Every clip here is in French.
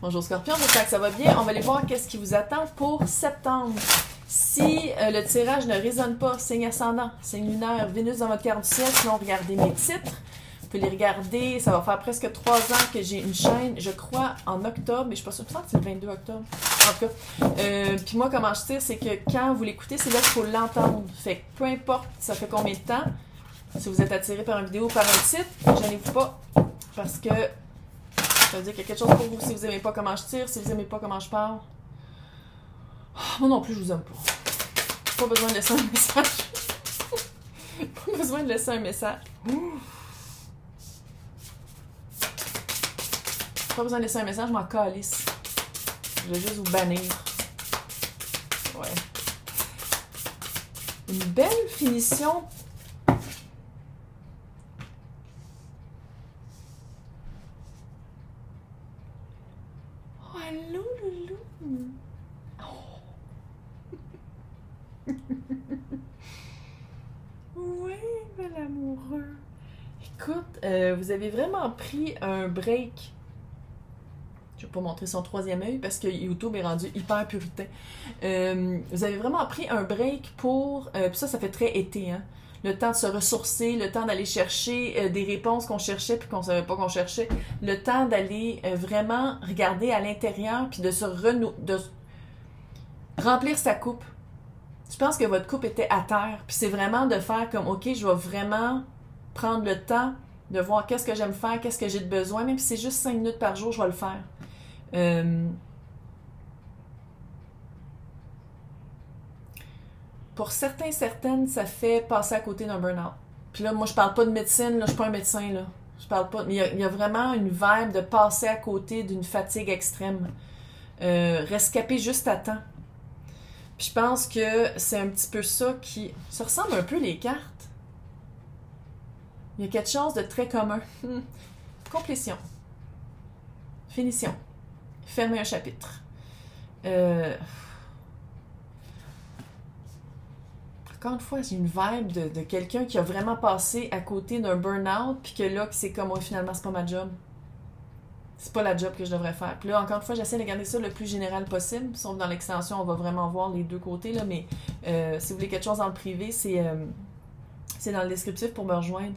Bonjour Scorpion, j'espère que ça va bien. On va aller voir qu'est-ce qui vous attend pour septembre. Si le tirage ne résonne pas, signe ascendant, signe lunaire, Vénus dans votre carte du ciel, sinon regardez mes titres. Vous pouvez les regarder, ça va faire presque 3 ans que j'ai une chaîne, je crois en octobre, mais je suis pas sûre, je pense que c'est le 22 octobre. En tout cas, puis moi comment je tire, c'est que quand vous l'écoutez, c'est là qu'il faut l'entendre. Fait que peu importe ça fait combien de temps, si vous êtes attiré par une vidéo ou par un titre, gênez-vous pas, parce que ça veut dire qu'il y a quelque chose pour vous si vous n'aimez pas comment je tire, si vous n'aimez pas comment je parle. Moi non plus, je vous aime pas. Pas besoin de laisser un message. Pas besoin de laisser un message. Pas besoin de laisser un message, je m'en calisse. Je vais juste vous bannir. Ouais. Une belle finition. Oh, allô, loulou. Oh. Oui, bel amoureux. Écoute, vous avez vraiment pris un break. Je vais pas montrer son 3e œil parce que YouTube est rendu hyper puritain. Vous avez vraiment pris un break pour... puis ça fait très été, hein? Le temps de se ressourcer, le temps d'aller chercher des réponses qu'on cherchait puis qu'on savait pas qu'on cherchait. Le temps d'aller vraiment regarder à l'intérieur puis de remplir sa coupe. Je pense que votre coupe était à terre. Puis c'est vraiment de faire comme, OK, je vais vraiment prendre le temps de voir qu'est-ce que j'aime faire, qu'est-ce que j'ai de besoin. Même si c'est juste 5 minutes par jour, je vais le faire. Pour certaines, ça fait passer à côté d'un burn-out. Puis là, moi, je parle pas de médecine, là, je suis pas un médecin, là. Je parle pas... Mais il y a vraiment une vibe de passer à côté d'une fatigue extrême. Rescaper juste à temps. Puis je pense que c'est un petit peu ça qui... Ça ressemble un peu les cartes. Il y a quelque chose de très commun. Complétion. Finition. Fermer un chapitre. Encore une fois, j'ai une vibe de quelqu'un qui a vraiment passé à côté d'un burn-out, puis que là, c'est comme, oh, finalement, c'est pas ma job. C'est pas la job que je devrais faire. Puis là, encore une fois, j'essaie de garder ça le plus général possible. Sauf dans l'extension, on va vraiment voir les deux côtés, là, mais si vous voulez quelque chose dans le privé, c'est dans le descriptif pour me rejoindre.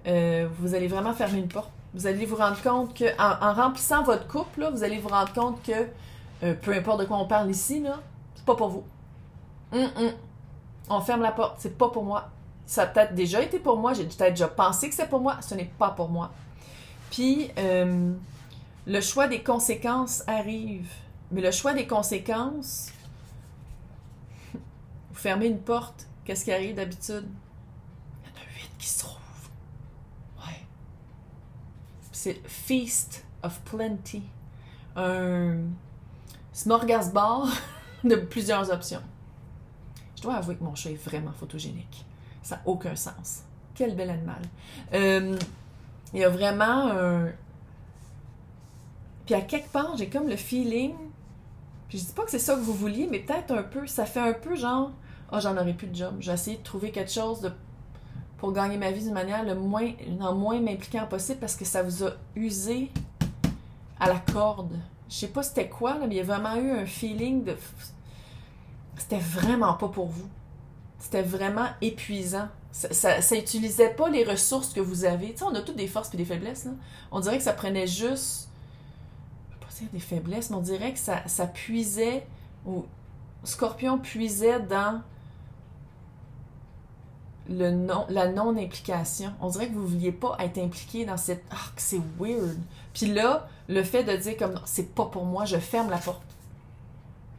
Vous allez vraiment fermer une porte. Vous allez vous rendre compte que en remplissant votre coupe, là, vous allez vous rendre compte que peu importe de quoi on parle ici, là, c'est pas pour vous. On ferme la porte, c'est pas pour moi. Ça a peut-être déjà été pour moi, j'ai peut-être déjà pensé que c'est pour moi, ce n'est pas pour moi. Puis le choix des conséquences arrive. Mais le choix des conséquences, vous fermez une porte, qu'est-ce qui arrive d'habitude? Il y en a 8 qui se trouvent. Ouais. C'est Feast of Plenty. Un smorgasbord de plusieurs options. Je dois avouer que mon chat est vraiment photogénique. Ça n'a aucun sens. Quel bel animal. Il y a vraiment un... Puis à quelque part, j'ai comme le feeling... Puis je dis pas que c'est ça que vous vouliez, mais peut-être un peu... Ça fait un peu genre... Ah, j'en aurais plus de job. J'ai essayé de trouver quelque chose pour gagner ma vie d'une manière le moins m'impliquant possible parce que ça vous a usé à la corde. Je sais pas c'était quoi, là, mais il y a vraiment eu un feeling de... C'était vraiment pas pour vous. C'était vraiment épuisant. Ça utilisait pas les ressources que vous avez. Tu sais, on a toutes des forces et des faiblesses, là. On dirait que ça prenait juste... Je vais pas dire des faiblesses, mais on dirait que ça puisait... Ou Scorpion puisait dans la non-implication. On dirait que vous vouliez pas être impliqué dans cette... Ah, que c'est weird. Puis là, le fait de dire comme... C'est pas pour moi, je ferme la porte.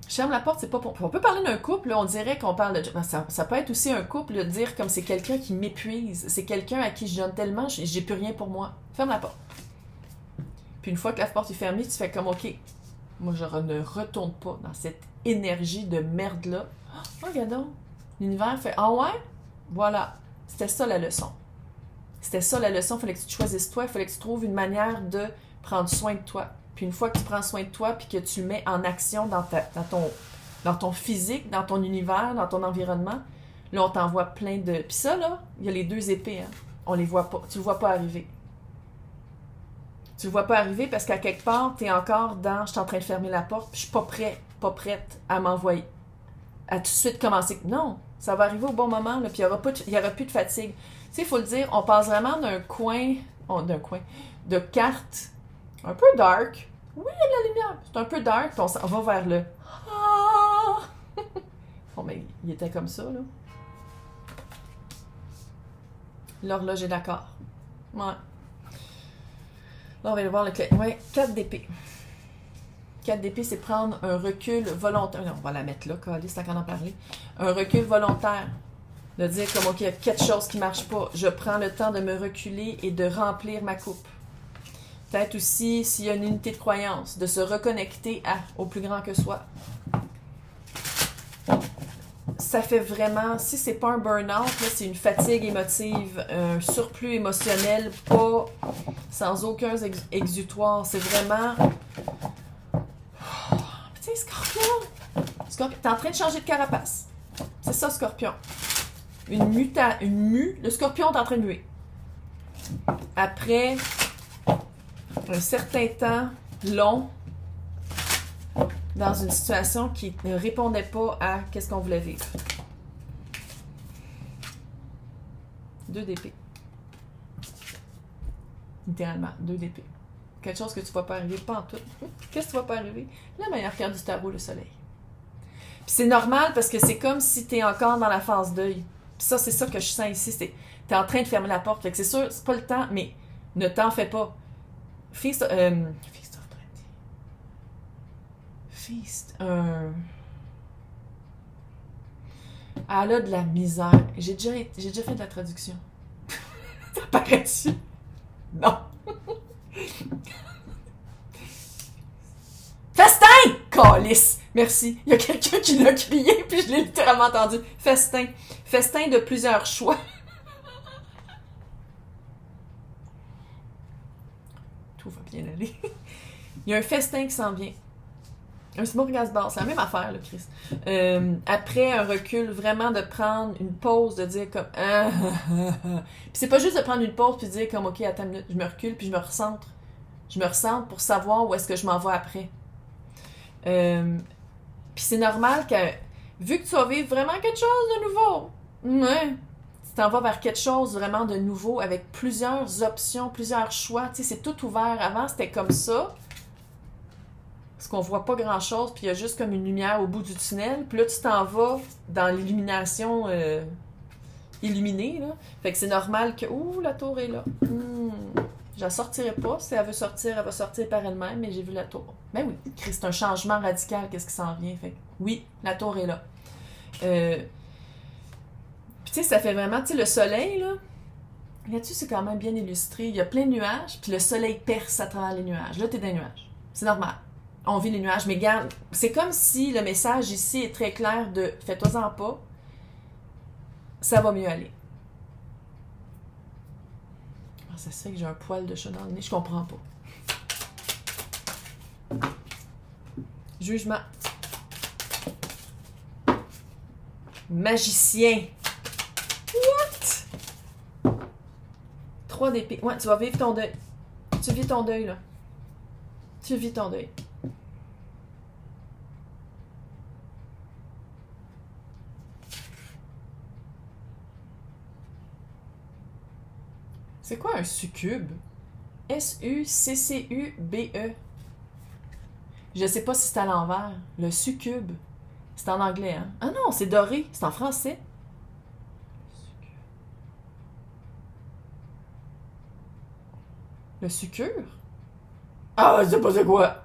Je ferme la porte, c'est pas pour... On peut parler d'un couple, là, on dirait qu'on parle de... Ça peut être aussi un couple, de dire comme c'est quelqu'un qui m'épuise, c'est quelqu'un à qui je donne tellement, j'ai plus rien pour moi. Ferme la porte. Puis une fois que la porte est fermée, tu fais comme, OK, moi je ne retourne pas dans cette énergie de merde-là. Oh, regarde donc. L'univers fait, ah ouais? Voilà. C'était ça la leçon. C'était ça la leçon, il fallait que tu te choisisses toi, il fallait que tu trouves une manière de prendre soin de toi. Puis une fois que tu prends soin de toi, puis que tu le mets en action dans ton physique, dans ton univers, dans ton environnement, là, on t'envoie plein de... Puis ça, là, il y a les 2 épées, hein. On les voit pas. Tu le vois pas arriver. Tu le vois pas arriver parce qu'à quelque part, tu es encore dans « je suis en train de fermer la porte, puis je suis pas prête à m'envoyer, à tout de suite commencer. » Non, ça va arriver au bon moment, là, puis il y aura plus de fatigue. Tu sais, il faut le dire, on passe vraiment d'un coin de cartes un peu dark. Oui, il y a de la lumière. C'est un peu dark, puis on va vers le « ah! » Bon, mais il était comme ça, là. L'horloge est d'accord. Ouais. Là, on va aller voir le clé. Ouais, 4 d'épée. 4 d'épée, c'est prendre un recul volontaire. Non, on va la mettre là, Calice, tant qu'on en parler. Un recul volontaire. De dire comme, OK, il y a quelque chose qui ne marche pas. Je prends le temps de me reculer et de remplir ma coupe. Peut-être aussi, s'il y a une unité de croyance, de se reconnecter au plus grand que soi. Ça fait vraiment, si c'est pas un burn-out, c'est une fatigue émotive, un surplus émotionnel, pas sans aucun exutoire. C'est vraiment... Tu sais, Scorpion, t'es en train de changer de carapace. C'est ça, Scorpion. Le Scorpion est en train de muer. Après un certain temps long, dans une situation qui ne répondait pas à qu'est-ce qu'on voulait vivre. 2 d'épée. Littéralement, 2 d'épée. Quelque chose que tu ne vas pas arriver, pas en tout. Qu'est-ce que tu ne vas pas arriver? La meilleure carte du tarot, le soleil. Puis c'est normal parce que c'est comme si tu es encore dans la phase deuil. Puis ça, c'est ça que je sens ici. Tu es en train de fermer la porte. Fait que c'est sûr, c'est pas le temps, mais ne t'en fais pas. Feast of Plenty. Feast. Elle a de la misère. J'ai déjà fait de la traduction. Ça paraît-tu? Non. Festin! Calice! Merci. Il y a quelqu'un qui l'a crié, puis je l'ai littéralement entendu. Festin. Festin de plusieurs choix. Tout va bien aller. Il y a un festin qui s'en vient. Un smorgasbord, c'est la même affaire, là, Chris. Après un recul, vraiment de prendre une pause, de dire comme... Puis c'est pas juste de prendre une pause puis de dire comme, OK, attends une minute, je me recule puis je me recentre. Je me recentre pour savoir où est-ce que je m'en vais après. Puis c'est normal que, vu que tu vas vivre vraiment quelque chose de nouveau, tu t'en vas vers quelque chose vraiment de nouveau avec plusieurs options, plusieurs choix. Tu sais, c'est tout ouvert. Avant, c'était comme ça. Parce qu'on voit pas grand-chose, puis il y a juste comme une lumière au bout du tunnel. Puis là, tu t'en vas dans l'illumination illuminée, là. Fait que c'est normal que... Ouh, la tour est là. Je la sortirai pas. Si elle veut sortir, elle va sortir par elle-même, mais j'ai vu la tour. Ben oui, c'est un changement radical, qu'est-ce qui s'en vient. Fait que oui, la tour est là. Puis tu sais, ça fait vraiment... Tu sais, le soleil, là... Là-dessus, c'est quand même bien illustré. Il y a plein de nuages, puis le soleil perce à travers les nuages. Là, t'es dans les nuages. C'est normal. On vit les nuages, mais regarde, c'est comme si le message ici est très clair de « fais-toi-en pas, ça va mieux aller ». Ah, ça se fait que j'ai un poil de chat dans le nez, je comprends pas. Jugement. Magicien. What? 3 d'épée. Ouais, tu vas vivre ton deuil. Tu vis ton deuil, là. Tu vis ton deuil. C'est quoi un succube? S-U-C-C-U-B-E. Je sais pas si c'est à l'envers. Le succube. C'est en anglais, hein? Ah non, c'est doré. C'est en français. Le succure? Ah, je sais pas c'est quoi.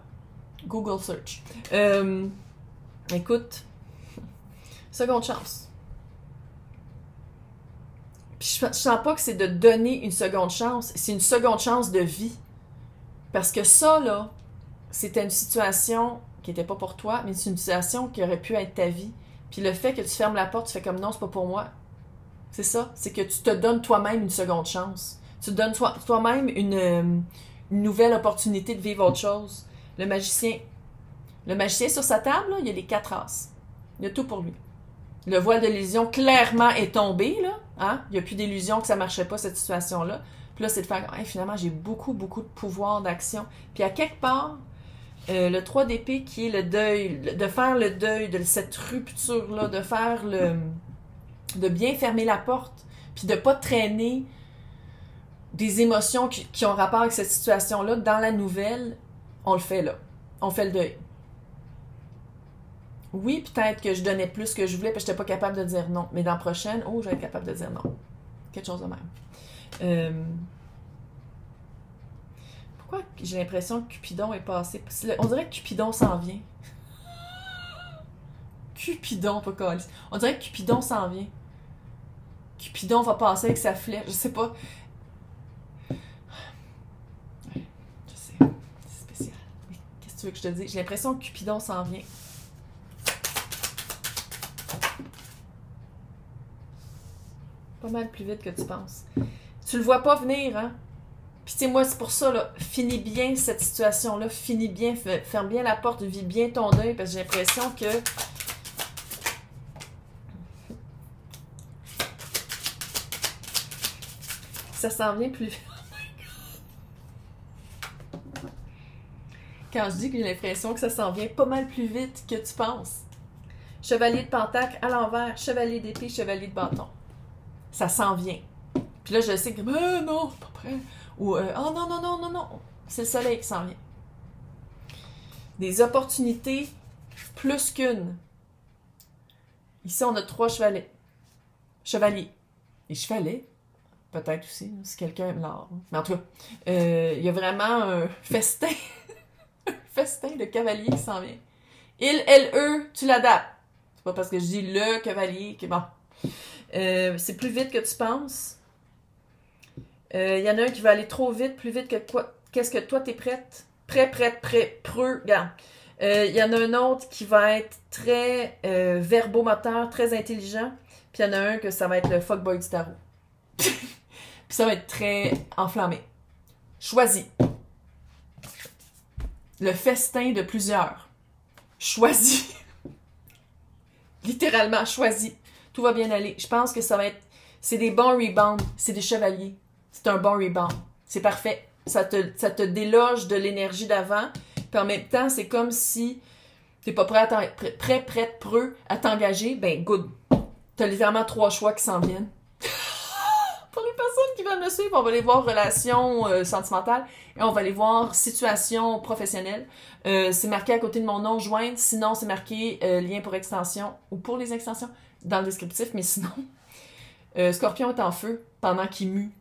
Google search. Écoute. Seconde chance. Puis je sens pas que c'est de donner une seconde chance. C'est une seconde chance de vie. Parce que ça, là, c'était une situation qui était pas pour toi, mais c'est une situation qui aurait pu être ta vie. Puis le fait que tu fermes la porte, tu fais comme non, c'est pas pour moi. C'est ça. C'est que tu te donnes toi-même une seconde chance. Tu te donnes toi-même une nouvelle opportunité de vivre autre chose. Le magicien sur sa table, là, il y a les 4 as. Il y a tout pour lui. Le voile de l'illusion clairement est tombé, là. Hein? Il n'y a plus d'illusion que ça ne marchait pas, cette situation-là. Puis là, c'est de faire, hey, finalement, j'ai beaucoup, beaucoup de pouvoir d'action. Puis à quelque part, le 3 d'épée qui est le deuil, de faire le deuil de cette rupture-là, de faire de bien fermer la porte, puis de pas traîner des émotions qui ont rapport avec cette situation-là dans la nouvelle, on le fait là. On fait le deuil. Oui, peut-être que je donnais plus que je voulais, parce que j'étais pas capable de dire non. Mais dans la prochaine, je vais être capable de dire non. Quelque chose de même. Pourquoi j'ai l'impression que Cupidon est passé? On dirait que Cupidon s'en vient. Cupidon, pas Calice. On dirait que Cupidon s'en vient. Cupidon va passer avec sa flèche. Je sais pas. Je sais. C'est spécial. Mais qu'est-ce que tu veux que je te dise? J'ai l'impression que Cupidon s'en vient. Pas mal plus vite que tu penses. Tu le vois pas venir, hein? Puis tu sais, moi, c'est pour ça, là, finis bien cette situation-là, finis bien, ferme bien la porte, vis bien ton deuil, parce que j'ai l'impression que... ça s'en vient plus vite. Quand je dis que j'ai l'impression que ça s'en vient pas mal plus vite que tu penses. Chevalier de pentacle à l'envers, chevalier d'épée, chevalier de bâton. Ça s'en vient. Puis là, je sais que, non, c'est pas prêt. Ou, oh non, non, non, non, non. C'est le soleil qui s'en vient. Des opportunités plus qu'une. Ici, on a 3 chevaliers. Chevaliers. Les chevalets, peut-être aussi, si quelqu'un aime l'art. Mais en tout cas, il y a vraiment un festin. Un festin de cavaliers qui s'en vient. Il, elle, eux, tu l'adaptes. C'est pas parce que je dis le cavalier que bon. C'est plus vite que tu penses. Il y en a un qui va aller trop vite, plus vite que quoi. Qu'est-ce que toi, t'es prête? Prêt, preux, regarde. Il y en a un autre qui va être très verbomoteur, très intelligent. Puis il y en a un que ça va être le fuckboy du tarot. Puis ça va être très enflammé. Choisis. Le festin de plusieurs. Choisis. Littéralement, choisis. Tout va bien aller. Je pense que ça va être... c'est des bons rebounds. C'est des chevaliers. C'est un bon rebound. C'est parfait. Ça te déloge de l'énergie d'avant. Puis en même temps, c'est comme si t'es pas prêt à t'engager. Ben, good. T'as littéralement 3 choix qui s'en viennent. Pour les personnes qui veulent me suivre, on va aller voir relations sentimentales et on va aller voir situation professionnelle. C'est marqué à côté de mon nom, joindre. Sinon, c'est marqué lien pour extension ou pour les extensions dans le descriptif. Mais sinon, Scorpion est en feu pendant qu'il mue.